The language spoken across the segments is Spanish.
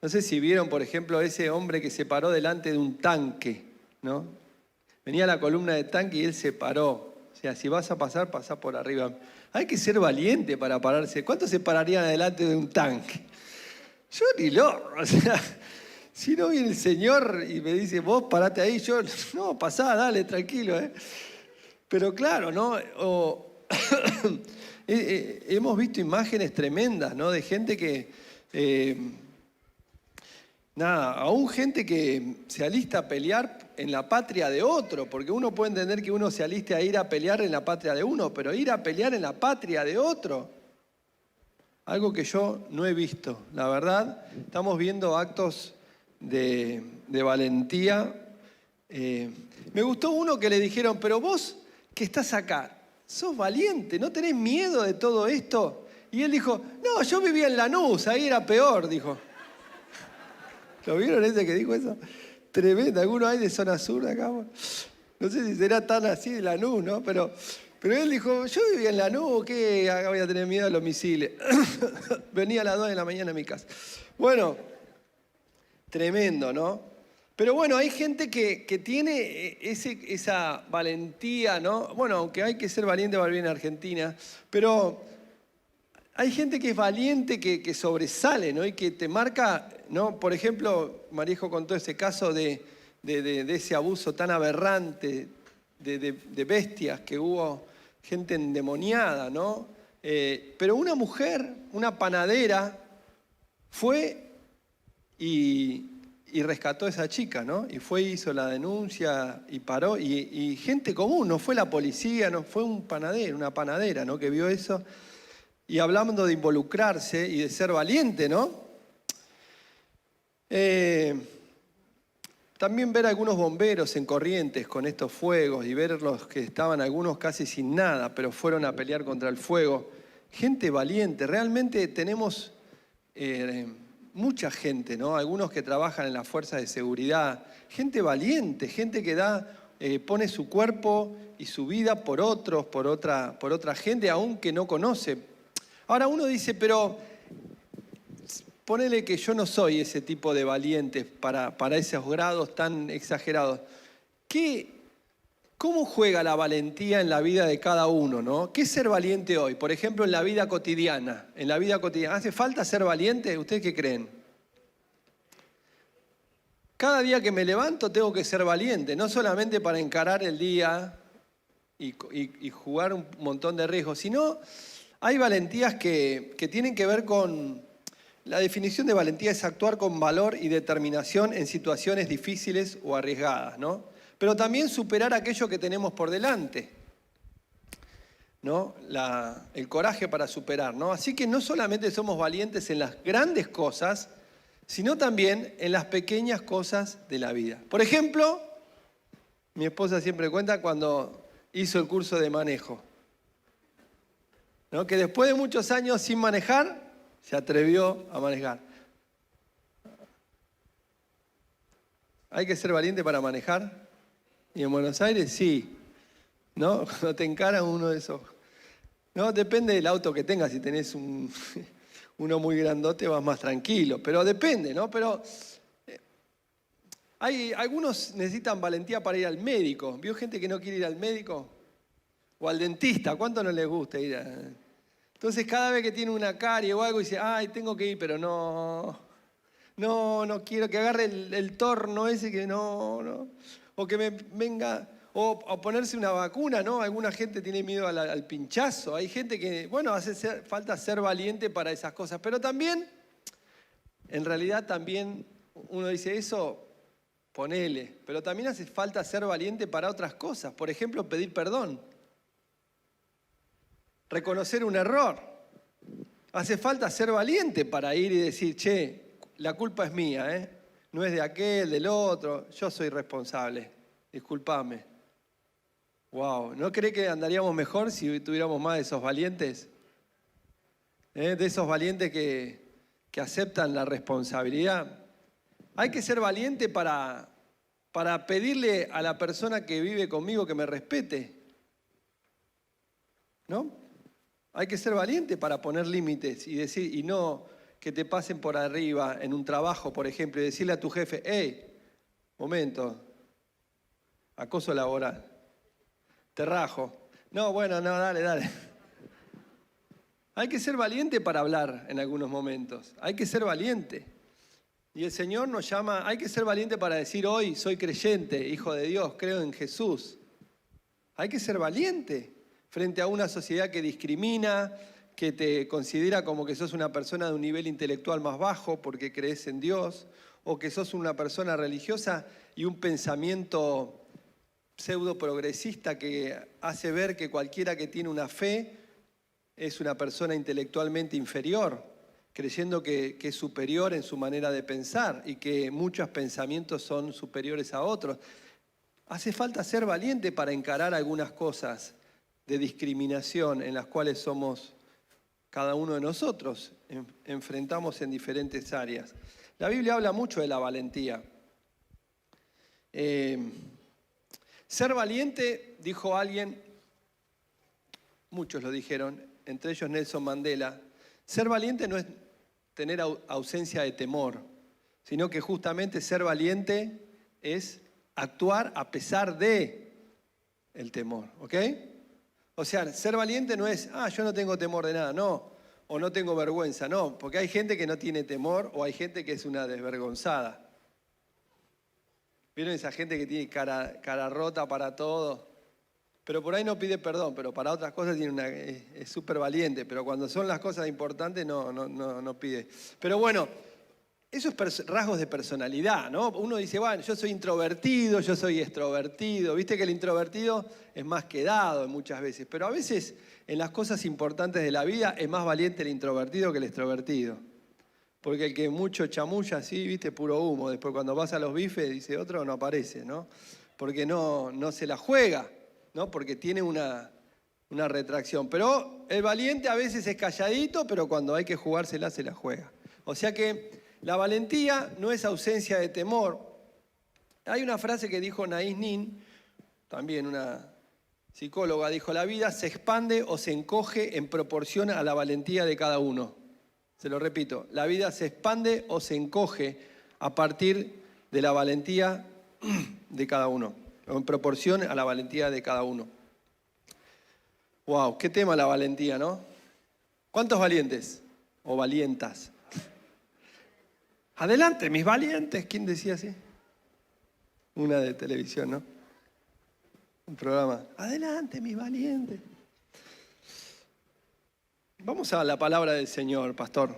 No sé si vieron, por ejemplo, ese hombre que se paró delante de un tanque, ¿no? Venía la columna de tanque y él se paró. O sea, si vas a pasar, pasá por arriba. Hay que ser valiente para pararse. ¿Cuántos se pararían delante de un tanque? Yo ni loco. O sea, si no viene el Señor y me dice, vos parate ahí, yo, no, pasá, dale, tranquilo, ¿eh? Pero claro, ¿no? Hemos visto imágenes tremendas, ¿no? De gente que, aún gente que se alista a pelear en la patria de otro, porque uno puede entender que uno se aliste a ir a pelear en la patria de uno, pero ir a pelear en la patria de otro, algo que yo no he visto. La verdad, estamos viendo actos de valentía. Me gustó uno que le dijeron, pero vos que estás acá, sos valiente, ¿no tenés miedo de todo esto? Y él dijo, no, yo vivía en Lanús, ahí era peor, dijo. ¿Lo vieron ese que dijo eso? Tremendo, alguno hay de zona sur acá. No sé si será tan así de Lanús, ¿no? Pero él dijo, yo vivía en Lanús, ¿qué voy a tener miedo de los misiles? Venía a las 2 de la mañana a mi casa. Bueno, tremendo, ¿no? Pero bueno, hay gente que tiene esa valentía, ¿no? Bueno, aunque hay que ser valiente para vivir en Argentina, pero hay gente que es valiente, que sobresale, ¿no? Y que te marca, ¿no? Por ejemplo, Marijo contó ese caso de ese abuso tan aberrante de bestias, que hubo gente endemoniada, ¿no? Pero una mujer, una panadera, fue y rescató a esa chica, ¿no? Y fue, hizo la denuncia y paró. Y gente común, no fue la policía, no fue un panadero, una panadera, ¿no? Que vio eso. Y hablando de involucrarse y de ser valiente, ¿no? También ver a algunos bomberos en Corrientes con estos fuegos y ver los que estaban algunos casi sin nada, pero fueron a pelear contra el fuego. Gente valiente, realmente tenemos mucha gente, ¿no? Algunos que trabajan en las fuerzas de seguridad, gente valiente, gente que pone su cuerpo y su vida por otros, por otra gente, aún que no conoce. Ahora uno dice, pero ponele que yo no soy ese tipo de valientes para esos grados tan exagerados. ¿Cómo juega la valentía en la vida de cada uno, ¿no? ¿Qué es ser valiente hoy? Por ejemplo, en la vida cotidiana. ¿Hace falta ser valiente? ¿Ustedes qué creen? Cada día que me levanto tengo que ser valiente, no solamente para encarar el día y jugar un montón de riesgos, sino hay valentías que tienen que ver con... La definición de valentía es actuar con valor y determinación en situaciones difíciles o arriesgadas, ¿no? Pero también superar aquello que tenemos por delante, ¿no? El coraje para superar, ¿no? Así que no solamente somos valientes en las grandes cosas, sino también en las pequeñas cosas de la vida. Por ejemplo, mi esposa siempre cuenta cuando hizo el curso de manejo, ¿no? Que después de muchos años sin manejar, se atrevió a manejar. ¿Hay que ser valiente para manejar? ¿Y en Buenos Aires? Sí. ¿No? Cuando te encara uno de esos. No, depende del auto que tengas. Si tenés uno muy grandote vas más tranquilo. Pero depende, ¿no? Pero algunos necesitan valentía para ir al médico. ¿Vio gente que no quiere ir al médico? O al dentista. ¿Cuánto no les gusta ir a... Entonces cada vez que tiene una carie o algo dice, ay, tengo que ir, pero no quiero que agarre el torno ese que no. O que me venga, o ponerse una vacuna, ¿no? Alguna gente tiene miedo al pinchazo. Hay gente que, bueno, hace falta ser valiente para esas cosas. Pero también, en realidad también uno dice eso, ponele. Pero también hace falta ser valiente para otras cosas. Por ejemplo, pedir perdón. Reconocer un error. Hace falta ser valiente para ir y decir, che, la culpa es mía, ¿eh? No es de aquel, del otro, yo soy responsable, discúlpame. Wow, ¿no cree que andaríamos mejor si tuviéramos más de esos valientes? De esos valientes que aceptan la responsabilidad. Hay que ser valiente para pedirle a la persona que vive conmigo que me respete, ¿no? Hay que ser valiente para poner límites y decir, y no que te pasen por arriba en un trabajo, por ejemplo, y decirle a tu jefe, hey, momento, acoso laboral, te rajo. No, bueno, no, dale. Hay que ser valiente para hablar en algunos momentos, hay que ser valiente. Y el Señor nos llama, hay que ser valiente para decir hoy, soy creyente, hijo de Dios, creo en Jesús. Hay que ser valiente frente a una sociedad que discrimina, que te considera como que sos una persona de un nivel intelectual más bajo porque crees en Dios, o que sos una persona religiosa y un pensamiento pseudo progresista que hace ver que cualquiera que tiene una fe es una persona intelectualmente inferior, creyendo que es superior en su manera de pensar y que muchos pensamientos son superiores a otros. Hace falta ser valiente para encarar algunas cosas de discriminación en las cuales somos cada uno de nosotros, enfrentamos en diferentes áreas. La Biblia habla mucho de la valentía. Ser valiente, dijo alguien, muchos lo dijeron, entre ellos Nelson Mandela, ser valiente no es tener ausencia de temor, sino que justamente ser valiente es actuar a pesar de el temor, ¿ok? O sea, ser valiente no es, yo no tengo temor de nada, no, o no tengo vergüenza, no, porque hay gente que no tiene temor o hay gente que es una desvergonzada. ¿Vieron esa gente que tiene cara rota para todo? Pero por ahí no pide perdón, pero para otras cosas es súper valiente, pero cuando son las cosas importantes no pide. Pero bueno, esos rasgos de personalidad, ¿no? Uno dice, bueno, yo soy introvertido, yo soy extrovertido. Viste que el introvertido es más quedado muchas veces, pero a veces en las cosas importantes de la vida es más valiente el introvertido que el extrovertido. Porque el que mucho chamulla así, viste, puro humo. Después cuando vas a los bifes, dice otro, no aparece, ¿no? Porque no se la juega, ¿no? Porque tiene una retracción. Pero el valiente a veces es calladito, pero cuando hay que jugársela, se la juega. O sea que la valentía no es ausencia de temor. Hay una frase que dijo Naís Nin, también una psicóloga, dijo, la vida se expande o se encoge en proporción a la valentía de cada uno. Se lo repito, la vida se expande o se encoge a partir de la valentía de cada uno, o en proporción a la valentía de cada uno. Wow, qué tema la valentía, ¿no? ¿Cuántos valientes o valientas? Adelante, mis valientes. ¿Quién decía así? Una de televisión, ¿no? Un programa. Adelante, mis valientes. Vamos a la palabra del Señor, pastor.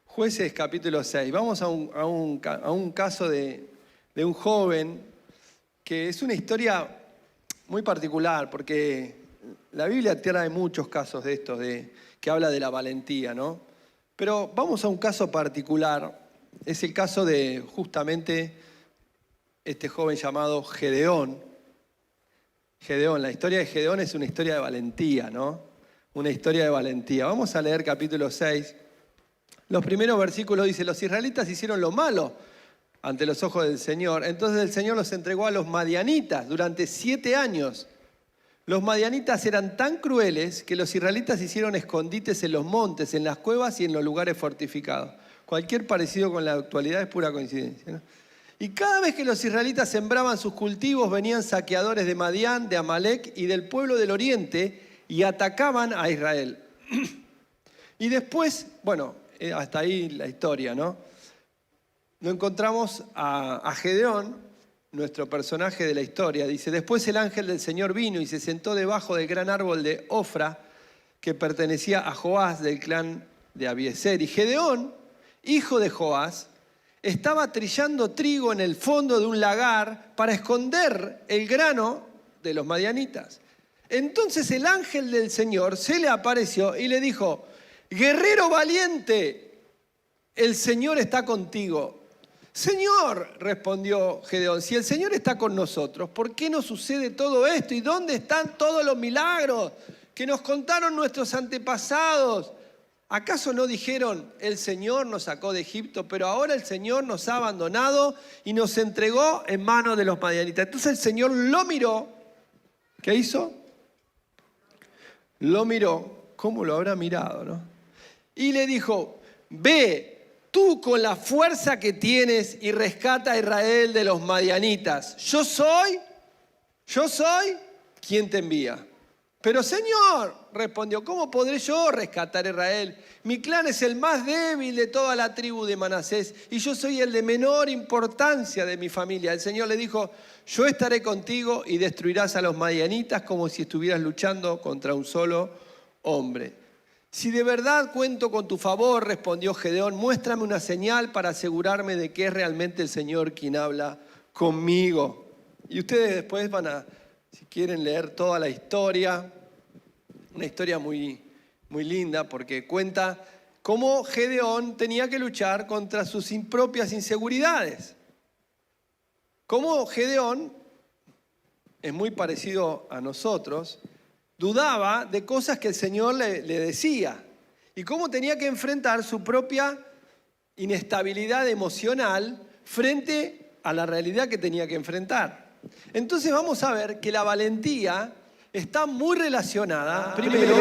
Jueces capítulo 6. Vamos a un caso de un joven que es una historia muy particular porque la Biblia trae muchos casos de estos, que habla de la valentía, ¿no? Pero vamos a un caso particular. Es el caso de justamente este joven llamado Gedeón. Gedeón, la historia de Gedeón es una historia de valentía, ¿no? Una historia de valentía. Vamos a leer capítulo 6. Los primeros versículos dicen, los israelitas hicieron lo malo ante los ojos del Señor. Entonces el Señor los entregó a los madianitas durante 7 años. Los madianitas eran tan crueles que los israelitas hicieron escondites en los montes, en las cuevas y en los lugares fortificados. Cualquier parecido con la actualidad es pura coincidencia, ¿no? Y cada vez que los israelitas sembraban sus cultivos, venían saqueadores de Madián, de Amalek y del pueblo del oriente y atacaban a Israel. Y después, bueno, hasta ahí la historia, ¿no? Lo encontramos a Gedeón, nuestro personaje de la historia. Dice, después el ángel del Señor vino y se sentó debajo del gran árbol de Ofra, que pertenecía a Joás del clan de Abiezer. Y Gedeón, hijo de Joás, estaba trillando trigo en el fondo de un lagar para esconder el grano de los madianitas. Entonces el ángel del Señor se le apareció y le dijo, guerrero valiente, el Señor está contigo. Señor, respondió Gedeón, si el Señor está con nosotros, ¿por qué nos sucede todo esto? ¿Y dónde están todos los milagros que nos contaron nuestros antepasados? ¿Acaso no dijeron, el Señor nos sacó de Egipto, pero ahora el Señor nos ha abandonado y nos entregó en manos de los madianitas? Entonces el Señor lo miró. ¿Qué hizo? Lo miró ¿Cómo lo habrá mirado, no? Y le dijo, ve tú con la fuerza que tienes y rescata a Israel de los madianitas. Yo soy quien te envía. Pero Señor, respondió, ¿cómo podré yo rescatar a Israel? Mi clan es el más débil de toda la tribu de Manasés y yo soy el de menor importancia de mi familia. El Señor le dijo, yo estaré contigo y destruirás a los madianitas como si estuvieras luchando contra un solo hombre. Si de verdad cuento con tu favor, respondió Gedeón, muéstrame una señal para asegurarme de que es realmente el Señor quien habla conmigo. Y ustedes después van a, si quieren leer toda la historia, una historia muy, muy linda porque cuenta cómo Gedeón tenía que luchar contra sus propias inseguridades. Cómo Gedeón, es muy parecido a nosotros, dudaba de cosas que el Señor le decía y cómo tenía que enfrentar su propia inestabilidad emocional frente a la realidad que tenía que enfrentar. Entonces vamos a ver que la valentía está muy relacionada, primero,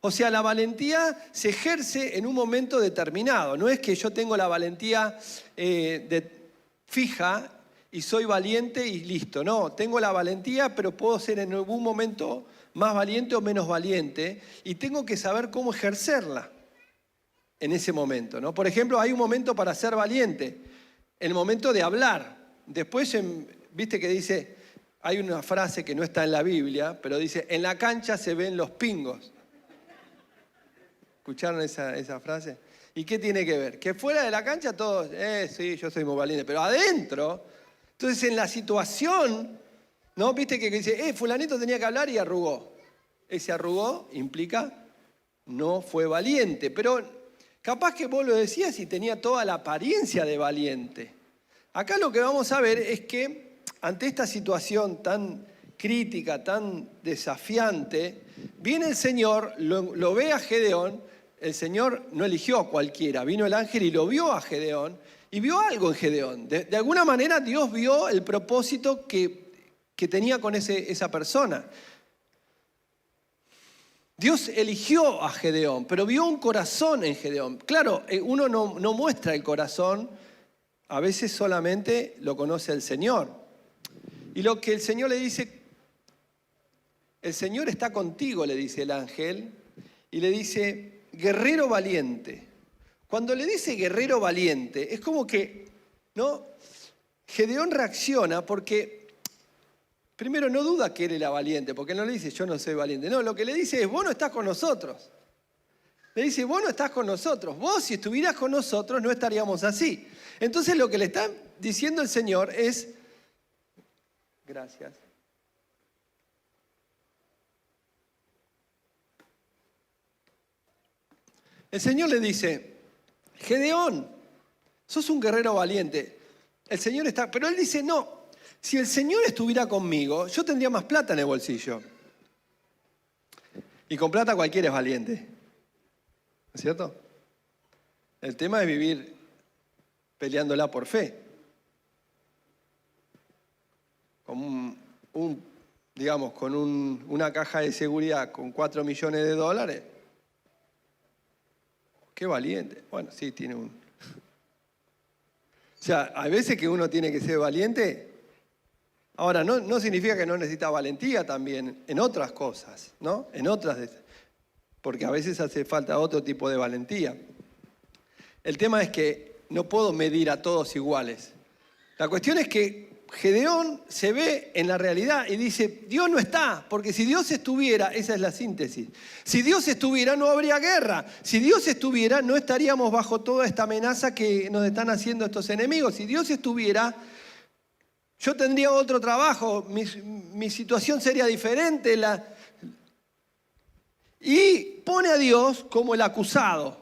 o sea, la valentía se ejerce en un momento determinado. No es que yo tengo la valentía fija y soy valiente y listo. No, tengo la valentía, pero puedo ser en algún momento más valiente o menos valiente y tengo que saber cómo ejercerla en ese momento, ¿no? Por ejemplo, hay un momento para ser valiente, el momento de hablar. Después, viste que dice, hay una frase que no está en la Biblia, pero dice, en la cancha se ven los pingos. ¿Escucharon esa frase? ¿Y qué tiene que ver? Que fuera de la cancha todos, sí, yo soy muy valiente, pero adentro, entonces en la situación, ¿no? Viste que dice, fulanito tenía que hablar y arrugó. Ese arrugó implica no fue valiente, pero capaz que vos lo decías y tenía toda la apariencia de valiente. Acá lo que vamos a ver es que ante esta situación tan crítica, tan desafiante, viene el Señor, lo ve a Gedeón. El Señor no eligió a cualquiera, vino el ángel y lo vio a Gedeón y vio algo en Gedeón. De alguna manera Dios vio el propósito que tenía con esa persona. Dios eligió a Gedeón, pero vio un corazón en Gedeón. Claro, uno no muestra el corazón, a veces solamente lo conoce el Señor. Y lo que el Señor le dice, el Señor está contigo, le dice el ángel, y le dice, guerrero valiente. Cuando le dice guerrero valiente, es como que, ¿no? Gedeón reacciona porque, primero, no duda que él era valiente, porque no le dice, yo no soy valiente. No, lo que le dice es, vos no estás con nosotros. Le dice, vos no estás con nosotros. Vos, si estuvieras con nosotros, no estaríamos así. Entonces, lo que le está diciendo el Señor es, gracias. El Señor le dice, Gedeón, sos un guerrero valiente. El Señor está, pero él dice, no, si el Señor estuviera conmigo, yo tendría más plata en el bolsillo. Y con plata cualquiera es valiente. ¿No es cierto? El tema es vivir peleándola por fe. Con una caja de seguridad con $4 millones. Qué valiente. Bueno, sí, tiene un... O sea, hay veces que uno tiene que ser valiente. Ahora, no significa que no necesita valentía también en otras cosas, ¿no? Porque a veces hace falta otro tipo de valentía. El tema es que no puedo medir a todos iguales. La cuestión es que Gedeón se ve en la realidad y dice, Dios no está, porque si Dios estuviera, esa es la síntesis, si Dios estuviera no habría guerra, si Dios estuviera no estaríamos bajo toda esta amenaza que nos están haciendo estos enemigos, si Dios estuviera yo tendría otro trabajo, mi situación sería diferente. Y pone a Dios como el acusado,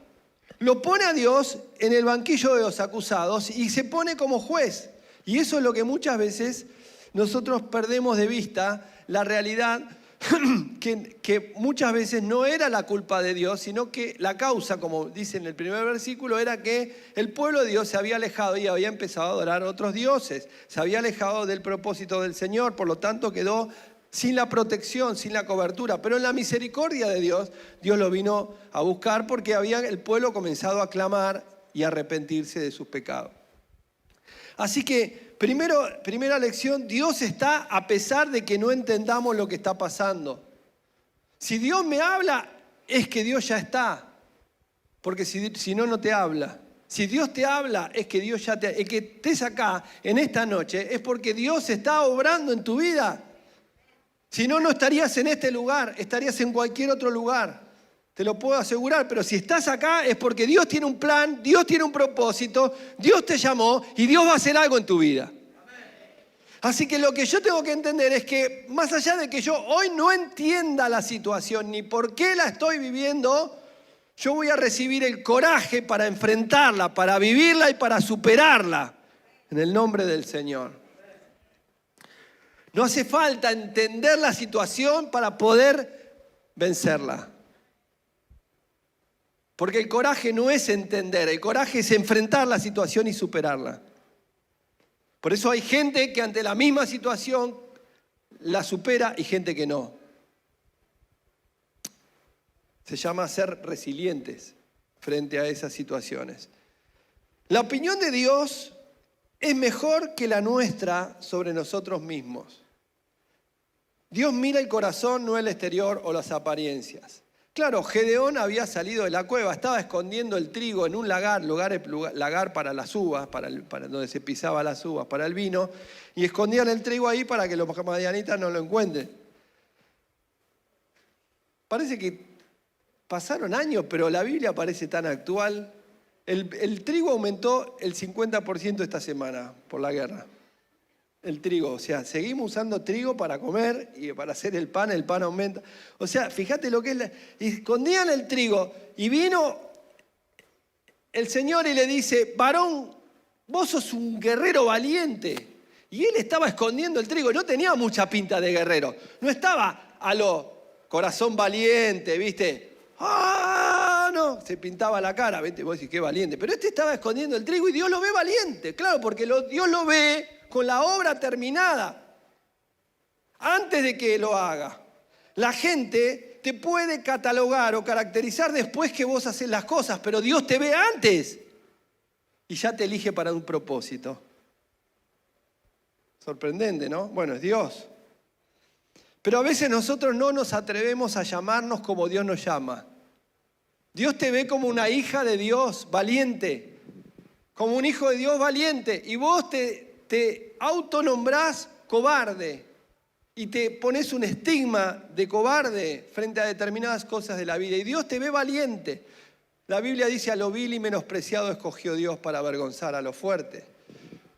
lo pone a Dios en el banquillo de los acusados y se pone como juez. Y eso es lo que muchas veces nosotros perdemos de vista, la realidad que muchas veces no era la culpa de Dios, sino que la causa, como dice en el primer versículo, era que el pueblo de Dios se había alejado y había empezado a adorar a otros dioses, se había alejado del propósito del Señor, por lo tanto quedó sin la protección, sin la cobertura. Pero en la misericordia de Dios, Dios lo vino a buscar porque había el pueblo comenzado a clamar y a arrepentirse de sus pecados. Así que, primera lección, Dios está a pesar de que no entendamos lo que está pasando. Si Dios me habla, es que Dios ya está. Porque si no, no te habla. Si Dios te habla, es que Dios ya te... El que estés acá en esta noche es porque Dios está obrando en tu vida. Si no, no estarías en este lugar, estarías en cualquier otro lugar. Te lo puedo asegurar, pero si estás acá es porque Dios tiene un plan, Dios tiene un propósito, Dios te llamó y Dios va a hacer algo en tu vida. Así que lo que yo tengo que entender es que más allá de que yo hoy no entienda la situación ni por qué la estoy viviendo, yo voy a recibir el coraje para enfrentarla, para vivirla y para superarla en el nombre del Señor. No hace falta entender la situación para poder vencerla. Porque el coraje no es entender, el coraje es enfrentar la situación y superarla. Por eso hay gente que ante la misma situación la supera y gente que no. Se llama ser resilientes frente a esas situaciones. La opinión de Dios es mejor que la nuestra sobre nosotros mismos. Dios mira el corazón, no el exterior o las apariencias. Claro, Gedeón había salido de la cueva, estaba escondiendo el trigo en un lagar para las uvas, para donde se pisaba las uvas, para el vino, y escondían el trigo ahí para que los madianitas no lo encuentren. Parece que pasaron años, pero la Biblia parece tan actual. El trigo aumentó el 50% esta semana por la guerra. El trigo, o sea, seguimos usando trigo para comer y para hacer el pan aumenta. O sea, fíjate lo que es y escondían el trigo y vino el Señor y le dice, varón, vos sos un guerrero valiente. Y él estaba escondiendo el trigo, no tenía mucha pinta de guerrero. No estaba a lo corazón valiente, ¿viste? ¡Ah! No, se pintaba la cara, ¿viste? Vos decís, qué valiente. Pero este estaba escondiendo el trigo y Dios lo ve valiente, claro, porque Dios lo ve con la obra terminada, antes de que lo haga. La gente te puede catalogar o caracterizar después que vos haces las cosas, pero Dios te ve antes y ya te elige para un propósito. Sorprendente, ¿no? Bueno, es Dios. Pero a veces nosotros no nos atrevemos a llamarnos como Dios nos llama. Dios te ve como una hija de Dios valiente, como un hijo de Dios valiente, y vos te autonombrás cobarde y te pones un estigma de cobarde frente a determinadas cosas de la vida. Y Dios te ve valiente. La Biblia dice, a lo vil y menospreciado escogió Dios para avergonzar a lo fuerte.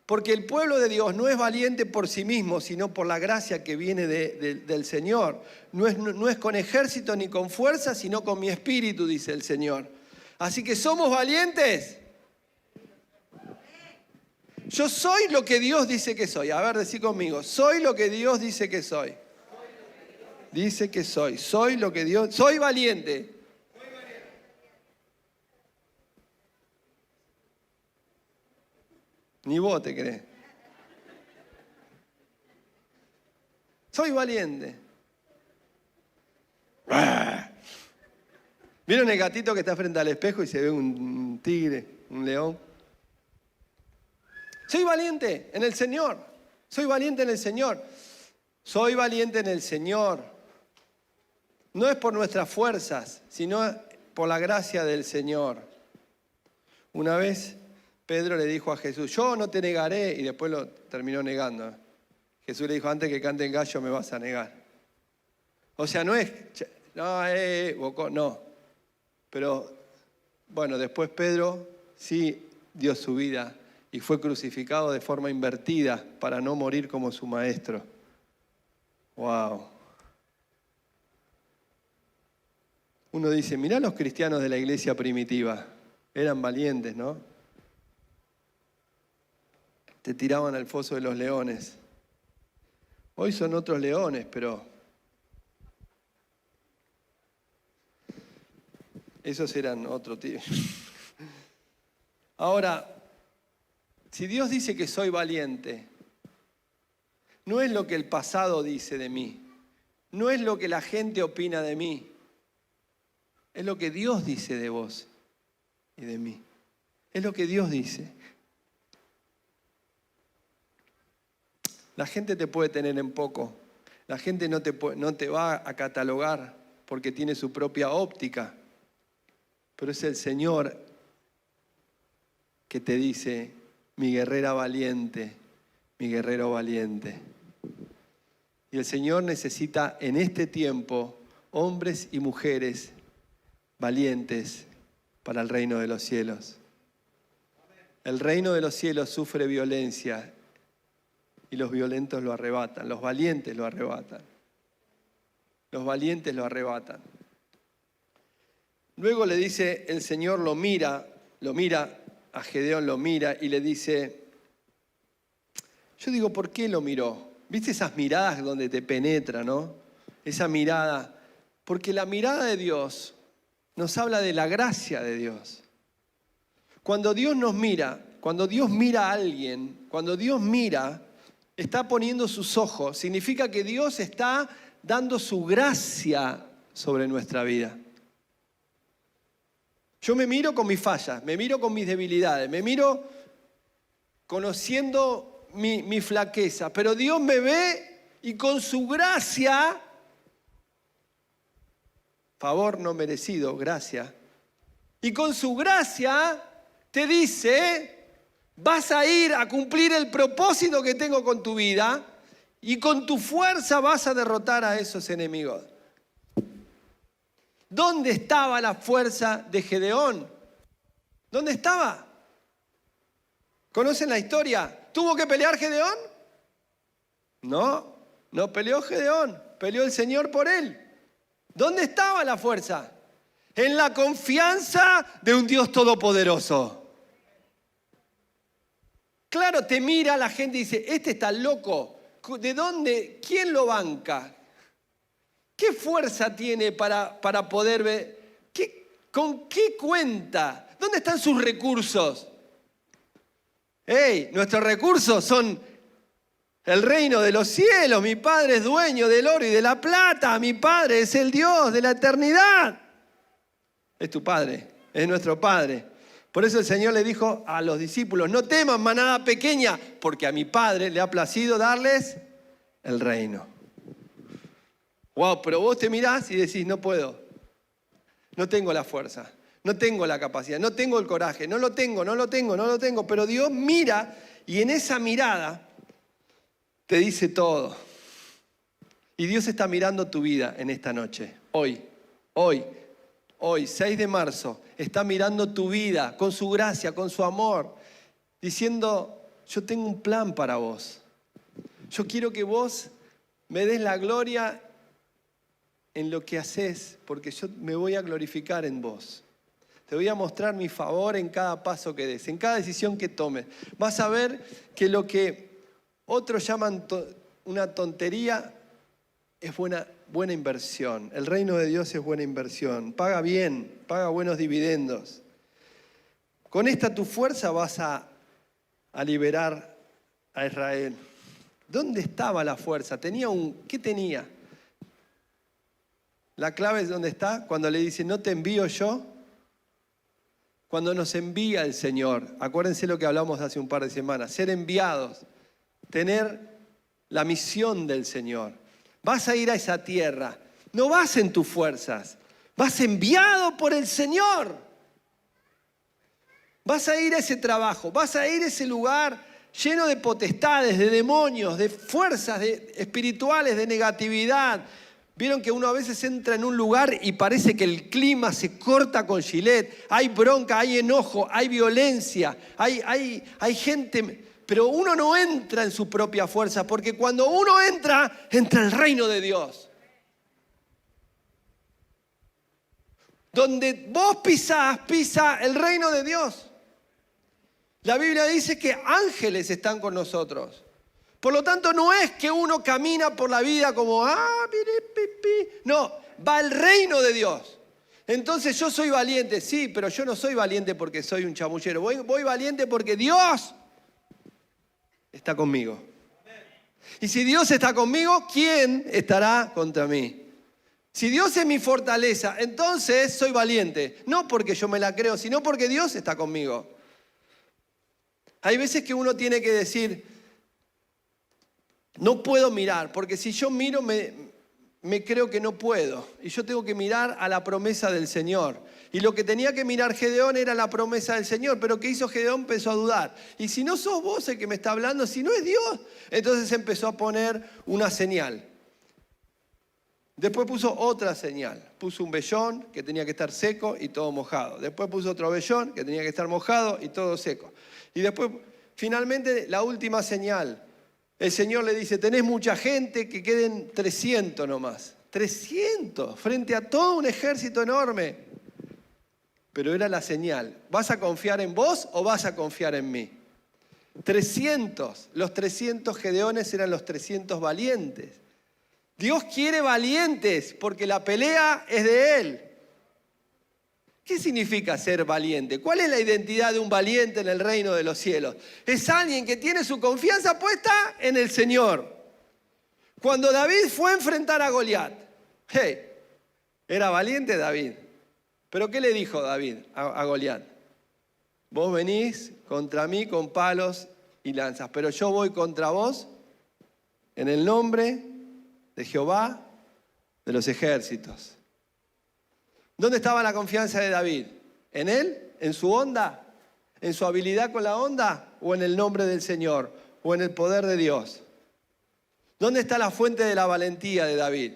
Porque el pueblo de Dios no es valiente por sí mismo, sino por la gracia que viene del Señor. No es con ejército ni con fuerza, sino con mi espíritu, dice el Señor. Así que somos valientes. Yo soy lo que Dios dice que soy. A ver, decí conmigo. Soy lo que Dios dice que soy. Dice que soy. Soy lo que Dios... Soy valiente. Ni vos te crees. Soy valiente. ¿Vieron el gatito que está frente al espejo y se ve un tigre, un león? Soy valiente en el Señor. Soy valiente en el Señor. Soy valiente en el Señor. No es por nuestras fuerzas, sino por la gracia del Señor. Una vez Pedro le dijo a Jesús, yo no te negaré, y después lo terminó negando. Jesús le dijo, antes que cante el gallo me vas a negar. O sea, no es, no. Pero, bueno, después Pedro sí dio su vida y fue crucificado de forma invertida para no morir como su maestro. ¡Wow! Uno dice, mirá los cristianos de la iglesia primitiva. Eran valientes, ¿no? Te tiraban al foso de los leones. Hoy son otros leones, pero esos eran otro tipo. Ahora, si Dios dice que soy valiente, no es lo que el pasado dice de mí, no es lo que la gente opina de mí, es lo que Dios dice de vos y de mí. Es lo que Dios dice. La gente te puede tener en poco. La gente no te va a catalogar porque tiene su propia óptica. Pero es el Señor que te dice, mi guerrera valiente, mi guerrero valiente. Y el Señor necesita en este tiempo hombres y mujeres valientes para el reino de los cielos. El reino de los cielos sufre violencia y los violentos lo arrebatan, los valientes lo arrebatan. Los valientes lo arrebatan. Luego le dice, el Señor lo mira, a Gedeón lo mira y le dice, yo digo, ¿por qué lo miró? ¿Viste esas miradas donde te penetra, no? Esa mirada, porque la mirada de Dios nos habla de la gracia de Dios. Cuando Dios nos mira, cuando Dios mira a alguien, cuando Dios mira, está poniendo sus ojos, significa que Dios está dando su gracia sobre nuestra vida. Yo me miro con mis fallas, me miro con mis debilidades, me miro conociendo mi flaqueza, pero Dios me ve y con su gracia, favor no merecido, gracia, y con su gracia te dice, vas a ir a cumplir el propósito que tengo con tu vida y con tu fuerza vas a derrotar a esos enemigos. ¿Dónde estaba la fuerza de Gedeón? ¿Dónde estaba? ¿Conocen la historia? ¿Tuvo que pelear Gedeón? No, no peleó Gedeón, peleó el Señor por él. ¿Dónde estaba la fuerza? En la confianza de un Dios todopoderoso. Claro, te mira la gente y dice, este está loco. ¿De dónde? ¿Quién lo banca? ¿Qué fuerza tiene para poder ver? ¿Con qué cuenta? ¿Dónde están sus recursos? Nuestros recursos son el reino de los cielos. Mi Padre es dueño del oro y de la plata. Mi Padre es el Dios de la eternidad. Es tu Padre, es nuestro Padre. Por eso el Señor le dijo a los discípulos, no teman, manada pequeña, porque a mi Padre le ha placido darles el reino. Wow, pero vos te mirás y decís, no puedo, no tengo la fuerza, no tengo la capacidad, no tengo el coraje, no lo tengo, pero Dios mira y en esa mirada te dice todo. Y Dios está mirando tu vida en esta noche, hoy, 6 de marzo, está mirando tu vida con su gracia, con su amor, diciendo, yo tengo un plan para vos. Yo quiero que vos me des la gloria en lo que haces, porque yo me voy a glorificar en vos. Te voy a mostrar mi favor en cada paso que des, en cada decisión que tomes. Vas a ver que lo que otros llaman una tontería es buena inversión. El reino de Dios es buena inversión. Paga bien, paga buenos dividendos. Con esta tu fuerza vas a liberar a Israel. ¿Dónde estaba la fuerza? ¿Qué tenía? La clave es dónde está, cuando le dice, no te envío yo. Cuando nos envía el Señor, acuérdense lo que hablamos hace un par de semanas, ser enviados, tener la misión del Señor. Vas a ir a esa tierra, no vas en tus fuerzas, vas enviado por el Señor. Vas a ir a ese trabajo, vas a ir a ese lugar lleno de potestades, de demonios, de fuerzas espirituales, de negatividad. Vieron que uno a veces entra en un lugar y parece que el clima se corta con Gillette. Hay bronca, hay enojo, hay violencia, hay gente... Pero uno no entra en su propia fuerza, porque cuando uno entra el reino de Dios. Donde vos pisás, pisa el reino de Dios. La Biblia dice que ángeles están con nosotros. Por lo tanto, no es que uno camina por la vida como, no, va el reino de Dios. Entonces yo soy valiente, sí, pero yo no soy valiente porque soy un chamullero. Voy valiente porque Dios está conmigo. Y si Dios está conmigo, ¿quién estará contra mí? Si Dios es mi fortaleza, entonces soy valiente. No porque yo me la creo, sino porque Dios está conmigo. Hay veces que uno tiene que decir, no puedo mirar, porque si yo miro me creo que no puedo. Y yo tengo que mirar a la promesa del Señor. Y lo que tenía que mirar Gedeón era la promesa del Señor. Pero ¿qué hizo Gedeón? Empezó a dudar. Y si no sos vos el que me está hablando, si no es Dios, entonces empezó a poner una señal. Después puso otra señal. Puso un vellón que tenía que estar seco y todo mojado. Después puso otro vellón que tenía que estar mojado y todo seco. Y después, finalmente, la última señal. El Señor le dice, tenés mucha gente, que queden 300 nomás. 300 frente a todo un ejército enorme. Pero era la señal. ¿Vas a confiar en vos o vas a confiar en mí? 300. Los 300 Gedeones eran los 300 valientes. Dios quiere valientes porque la pelea es de Él. ¿Qué significa ser valiente? ¿Cuál es la identidad de un valiente en el reino de los cielos? Es alguien que tiene su confianza puesta en el Señor. Cuando David fue a enfrentar a Goliat, era valiente David. ¿Pero qué le dijo David a Goliat? Vos venís contra mí con palos y lanzas, pero yo voy contra vos en el nombre de Jehová de los ejércitos. ¿Dónde estaba la confianza de David? ¿En él? ¿En su onda? ¿En su habilidad con la onda? ¿O en el nombre del Señor? ¿O en el poder de Dios? ¿Dónde está la fuente de la valentía de David?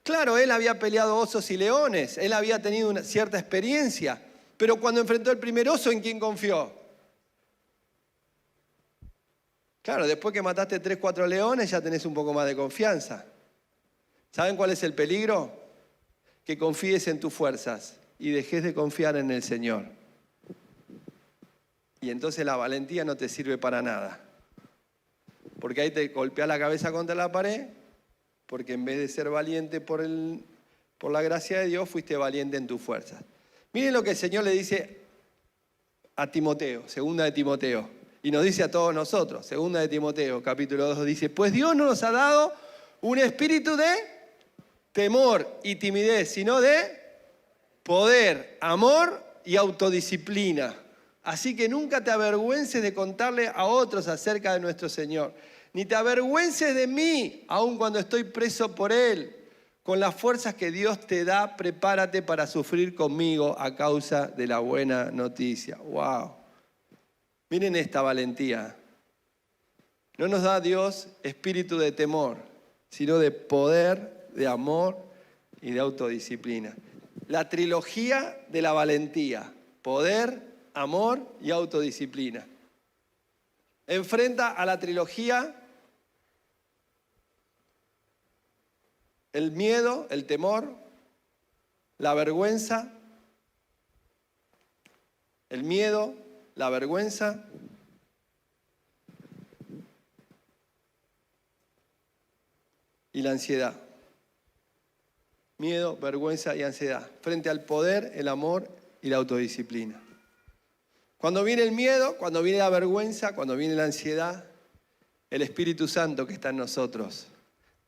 Claro, él había peleado osos y leones, él había tenido una cierta experiencia, pero cuando enfrentó el primer oso, ¿en quién confió? Claro, después que mataste 3, 4 leones ya tenés un poco más de confianza. ¿Saben cuál es el peligro? Que confíes en tus fuerzas y dejes de confiar en el Señor. Y entonces la valentía no te sirve para nada. Porque ahí te golpeas la cabeza contra la pared, porque en vez de ser valiente por la gracia de Dios, fuiste valiente en tus fuerzas. Miren lo que el Señor le dice a Timoteo, 2 de Timoteo. Y nos dice a todos nosotros, 2 de Timoteo, capítulo 2, dice, pues Dios no nos ha dado un espíritu de temor y timidez, sino de poder, amor y autodisciplina. Así que nunca te avergüences de contarle a otros acerca de nuestro Señor. Ni te avergüences de mí, aun cuando estoy preso por Él. Con las fuerzas que Dios te da, prepárate para sufrir conmigo a causa de la buena noticia. ¡Wow! Miren esta valentía. No nos da Dios espíritu de temor, sino de poder, de amor y de autodisciplina. La trilogía de la valentía. Poder, amor y autodisciplina. Enfrenta a la trilogía el miedo, el temor, la vergüenza, el miedo, la vergüenza y la ansiedad. Miedo, vergüenza y ansiedad. Frente al poder, el amor y la autodisciplina. Cuando viene el miedo, cuando viene la vergüenza, cuando viene la ansiedad, el Espíritu Santo que está en nosotros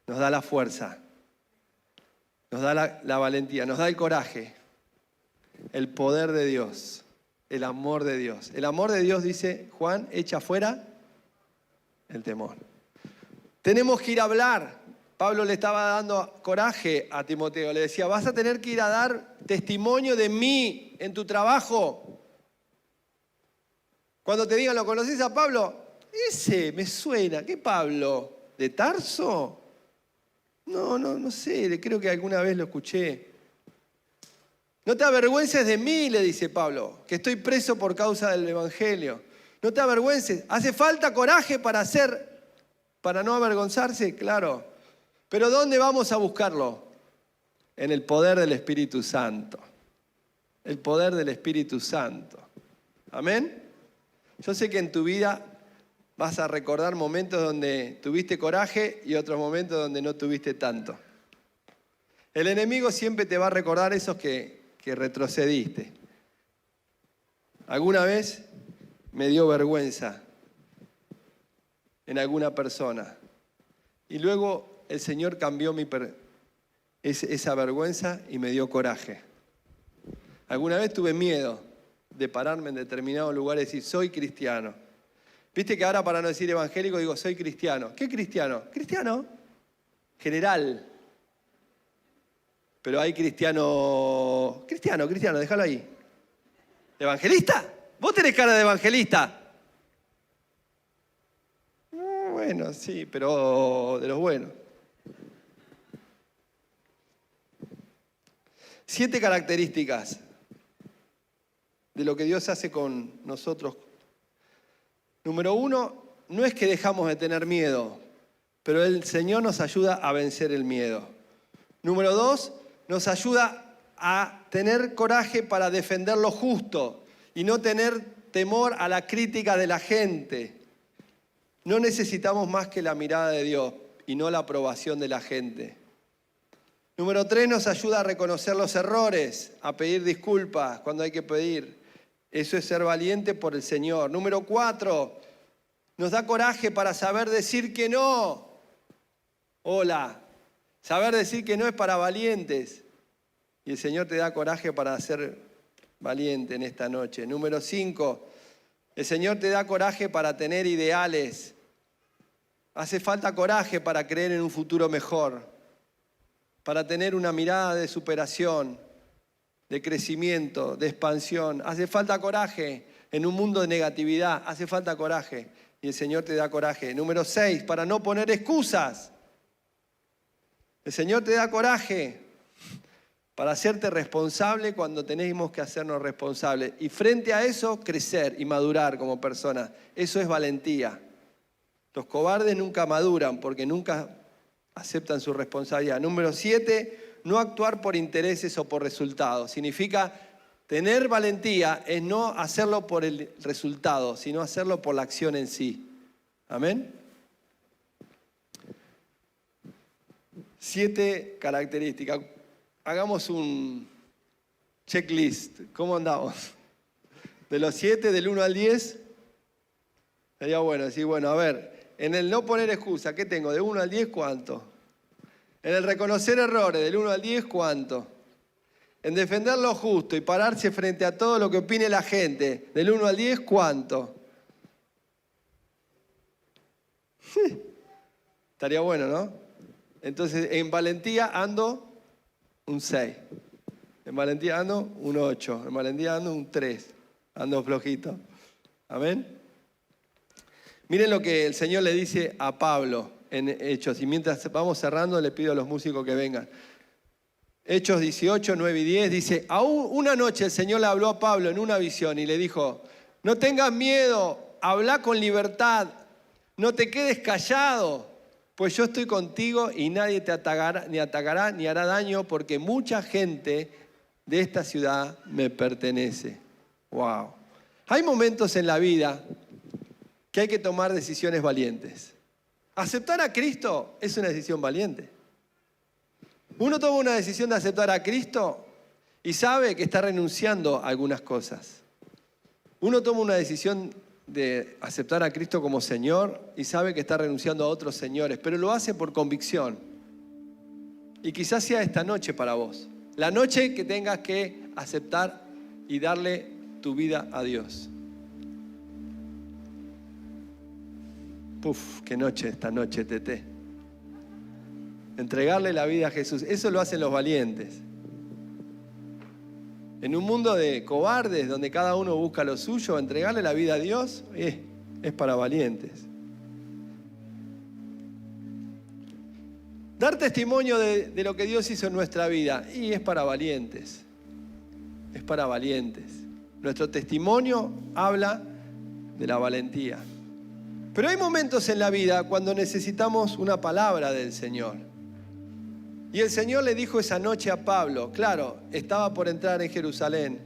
nos da la fuerza, nos da la valentía, nos da el coraje, el poder de Dios, el amor de Dios. El amor de Dios, dice Juan, echa fuera el temor. Tenemos que ir a hablar. Pablo le estaba dando coraje a Timoteo. Le decía, vas a tener que ir a dar testimonio de mí en tu trabajo. Cuando te digan, ¿lo conoces a Pablo? Ese me suena. ¿Qué Pablo? ¿De Tarso? No sé. Creo que alguna vez lo escuché. No te avergüences de mí, le dice Pablo, que estoy preso por causa del Evangelio. No te avergüences. ¿Hace falta coraje para no avergonzarse? Claro. Pero ¿dónde vamos a buscarlo? En el poder del Espíritu Santo. El poder del Espíritu Santo. Amén. Yo sé que en tu vida vas a recordar momentos donde tuviste coraje y otros momentos donde no tuviste tanto. El enemigo siempre te va a recordar esos que retrocediste. Alguna vez me dio vergüenza en alguna persona. Y luego el Señor cambió esa vergüenza y me dio coraje. Alguna vez tuve miedo de pararme en determinados lugares y decir, soy cristiano. Viste que ahora para no decir evangélico digo, soy cristiano. ¿Qué cristiano? Cristiano general. Pero hay cristiano, déjalo ahí. ¿Evangelista? Vos tenés cara de evangelista. Bueno, sí, pero de los buenos. 7 características de lo que Dios hace con nosotros. Número 1, no es que dejamos de tener miedo, pero el Señor nos ayuda a vencer el miedo. Número 2, nos ayuda a tener coraje para defender lo justo y no tener temor a la crítica de la gente. No necesitamos más que la mirada de Dios y no la aprobación de la gente. Número 3, nos ayuda a reconocer los errores, a pedir disculpas cuando hay que pedir. Eso es ser valiente por el Señor. Número 4, nos da coraje para saber decir que no. Hola, saber decir que no es para valientes. Y el Señor te da coraje para ser valiente en esta noche. Número 5, el Señor te da coraje para tener ideales. Hace falta coraje para creer en un futuro mejor, para tener una mirada de superación, de crecimiento, de expansión. Hace falta coraje en un mundo de negatividad, hace falta coraje y el Señor te da coraje. Número 6, para no poner excusas. El Señor te da coraje para hacerte responsable cuando tenemos que hacernos responsables. Y frente a eso, crecer y madurar como persona. Eso es valentía. Los cobardes nunca maduran porque nunca aceptan su responsabilidad. Número 7, no actuar por intereses o por resultados. Significa tener valentía es no hacerlo por el resultado, sino hacerlo por la acción en sí. Amén. 7 características. Hagamos un checklist. ¿Cómo andamos? De los 7, del 1 al 10. Sería bueno decir, bueno, a ver, en el no poner excusa, ¿qué tengo? De 1 al 10, ¿cuánto? En el reconocer errores, del 1 al 10, ¿cuánto? En defender lo justo y pararse frente a todo lo que opine la gente, del 1 al 10, ¿cuánto? Estaría bueno, ¿no? Entonces, en valentía ando un 6. En valentía ando un 8. En valentía ando un 3. Ando flojito. Amén. Miren lo que el Señor le dice a Pablo en Hechos. Y mientras vamos cerrando, le pido a los músicos que vengan. Hechos 18, 9 y 10 dice, aún una noche el Señor le habló a Pablo en una visión y le dijo, no tengas miedo, habla con libertad, no te quedes callado, pues yo estoy contigo y nadie te atacará ni hará daño porque mucha gente de esta ciudad me pertenece. Wow. Hay momentos en la vida que hay que tomar decisiones valientes. Aceptar a Cristo es una decisión valiente. Uno toma una decisión de aceptar a Cristo y sabe que está renunciando a algunas cosas. Uno toma una decisión de aceptar a Cristo como Señor y sabe que está renunciando a otros señores, pero lo hace por convicción. Y quizás sea esta noche para vos. La noche que tengas que aceptar y darle tu vida a Dios. Puf, qué noche esta noche, Tete. Entregarle la vida a Jesús. Eso lo hacen los valientes. En un mundo de cobardes, donde cada uno busca lo suyo, entregarle la vida a Dios es para valientes. Dar testimonio de lo que Dios hizo en nuestra vida, y es para valientes. Es para valientes. Nuestro testimonio habla de la valentía. Pero hay momentos en la vida cuando necesitamos una palabra del Señor. Y el Señor le dijo esa noche a Pablo, claro, estaba por entrar en Jerusalén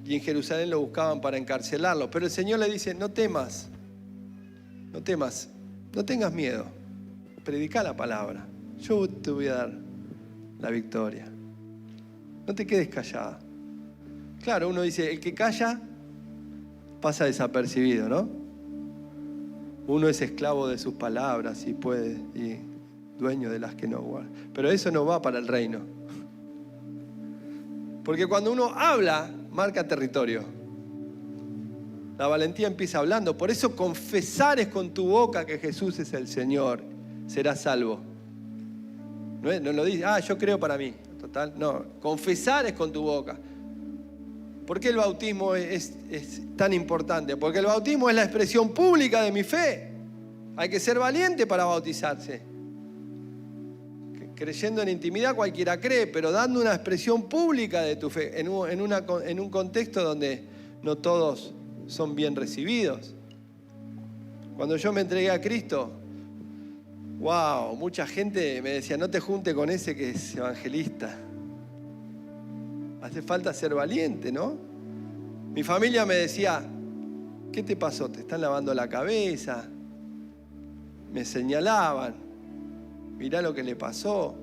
y en Jerusalén lo buscaban para encarcelarlo, pero el Señor le dice, no temas, no tengas miedo, predica la palabra, yo te voy a dar la victoria, no te quedes callada. Claro, uno dice, el que calla pasa desapercibido, ¿no? Uno es esclavo de sus palabras y puede, y dueño de las que no guardan. Pero eso no va para el reino. Porque cuando uno habla, marca territorio. La valentía empieza hablando. Por eso confesares con tu boca que Jesús es el Señor. Serás salvo. No lo dice, yo creo para mí. Total, no. Confesares con tu boca. ¿Por qué el bautismo es tan importante? Porque el bautismo es la expresión pública de mi fe. Hay que ser valiente para bautizarse. Creyendo en intimidad cualquiera cree, pero dando una expresión pública de tu fe, en un contexto donde no todos son bien recibidos. Cuando yo me entregué a Cristo, wow, mucha gente me decía, no te junte con ese que es evangelista. Hace falta ser valiente, ¿no? Mi familia me decía, ¿qué te pasó? ¿Te están lavando la cabeza? Me señalaban, mirá lo que le pasó.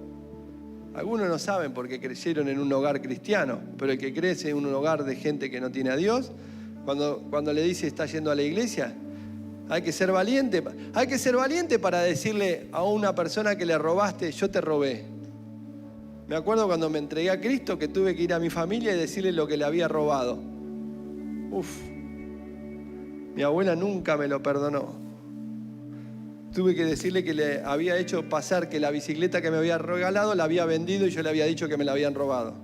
Algunos no saben porque creyeron en un hogar cristiano, pero el que crece en un hogar de gente que no tiene a Dios, cuando le dice está yendo a la iglesia, hay que ser valiente. Hay que ser valiente para decirle a una persona que le robaste, yo te robé. Me acuerdo cuando me entregué a Cristo que tuve que ir a mi familia y decirle lo que le había robado. Mi abuela nunca me lo perdonó. Tuve que decirle que le había hecho pasar que la bicicleta que me había regalado la había vendido y yo le había dicho que me la habían robado.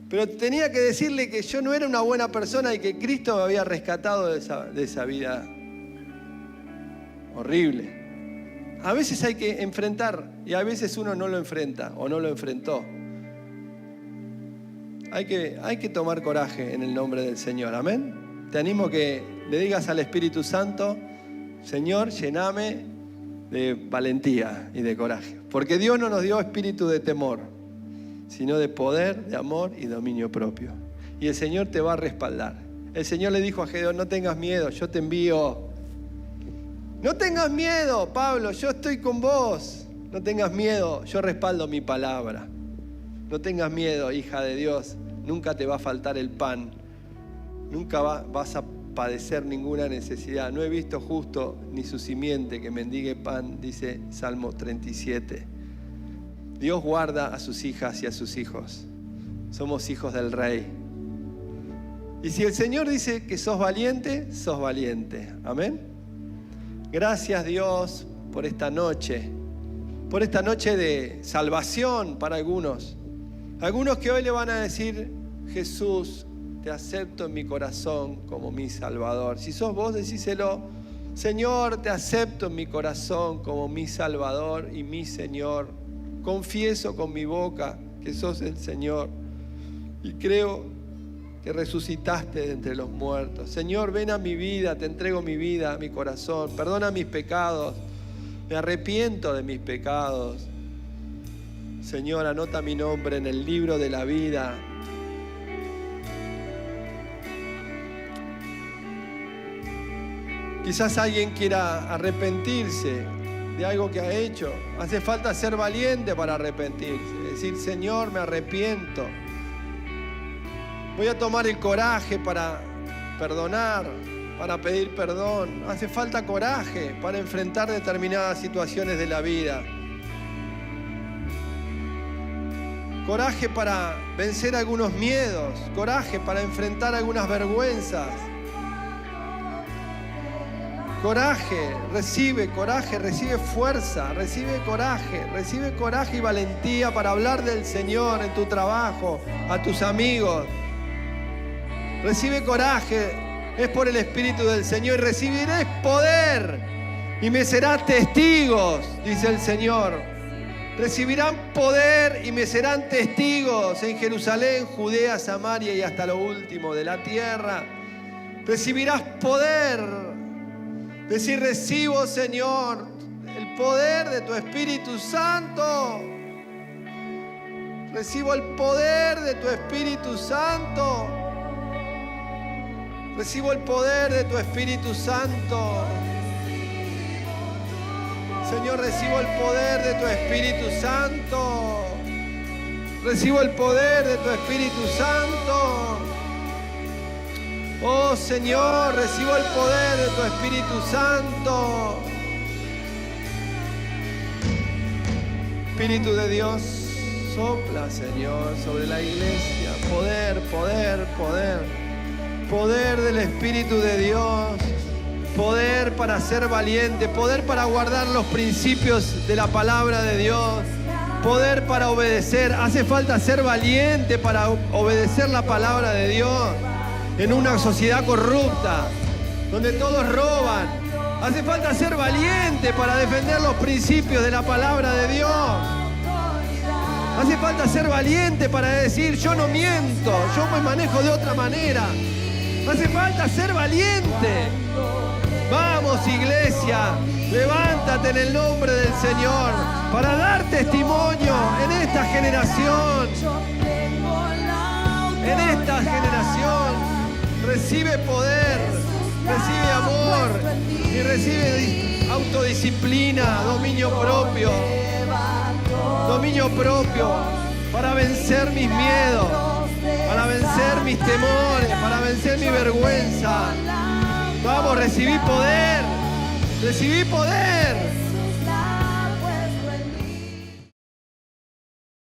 Pero tenía que decirle que yo no era una buena persona y que Cristo me había rescatado de esa vida horrible. A veces hay que enfrentar y a veces uno no lo enfrenta o no lo enfrentó. Hay que tomar coraje en el nombre del Señor. Amén. Te animo que le digas al Espíritu Santo, Señor, lléname de valentía y de coraje. Porque Dios no nos dio espíritu de temor, sino de poder, de amor y dominio propio. Y el Señor te va a respaldar. El Señor le dijo a Gedeón, no tengas miedo, yo te envío. No tengas miedo, Pablo, yo estoy con vos. No tengas miedo, yo respaldo mi palabra. No tengas miedo, hija de Dios, nunca te va a faltar el pan. Nunca vas a padecer ninguna necesidad. No he visto justo ni su simiente que mendigue pan, dice Salmo 37. Dios guarda a sus hijas y a sus hijos. Somos hijos del Rey. Y si el Señor dice que sos valiente, sos valiente. Amén. Gracias Dios por esta noche. Por esta noche de salvación para algunos. Algunos que hoy le van a decir, Jesús, te acepto en mi corazón como mi Salvador. Si sos vos, decíselo. Señor, te acepto en mi corazón como mi Salvador y mi Señor. Confieso con mi boca que sos el Señor. Y creo que resucitaste de entre los muertos. Señor, ven a mi vida, te entrego mi vida, mi corazón. Perdona mis pecados. Me arrepiento de mis pecados. Señor, anota mi nombre en el libro de la vida. Quizás alguien quiera arrepentirse de algo que ha hecho. Hace falta ser valiente para arrepentirse. Decir, Señor, me arrepiento. Voy a tomar el coraje para perdonar, para pedir perdón. Hace falta coraje para enfrentar determinadas situaciones de la vida. Coraje para vencer algunos miedos. Coraje para enfrentar algunas vergüenzas. Coraje, recibe fuerza, recibe coraje y valentía para hablar del Señor en tu trabajo, a tus amigos. Recibe coraje, es por el Espíritu del Señor, y recibiréis poder y me serán testigos, dice el Señor. Recibirán poder y me serán testigos en Jerusalén, Judea, Samaria y hasta lo último de la tierra. Recibirás poder. Decir, recibo, Señor, el poder de tu Espíritu Santo. Recibo el poder de tu Espíritu Santo. Recibo el poder de tu Espíritu Santo. Señor, recibo el poder de tu Espíritu Santo. Recibo el poder de tu Espíritu Santo. Oh Señor, recibo el poder de tu Espíritu Santo. Espíritu de Dios, sopla, Señor, sobre la iglesia. Poder, poder, poder. Poder del Espíritu de Dios. Poder para ser valiente. Poder para guardar los principios de la palabra de Dios. Poder para obedecer. Hace falta ser valiente para obedecer la palabra de Dios. En una sociedad corrupta, donde todos roban. Hace falta ser valiente para defender los principios de la palabra de Dios. Hace falta ser valiente para decir, yo no miento, yo me manejo de otra manera. Hace falta ser valiente. Vamos, iglesia, levántate en el nombre del Señor para dar testimonio en esta generación. En esta generación recibe poder, recibe amor y recibe autodisciplina, dominio propio para vencer mis miedos, para vencer mis temores, para vencer mi vergüenza. Vamos, recibí poder, recibí poder.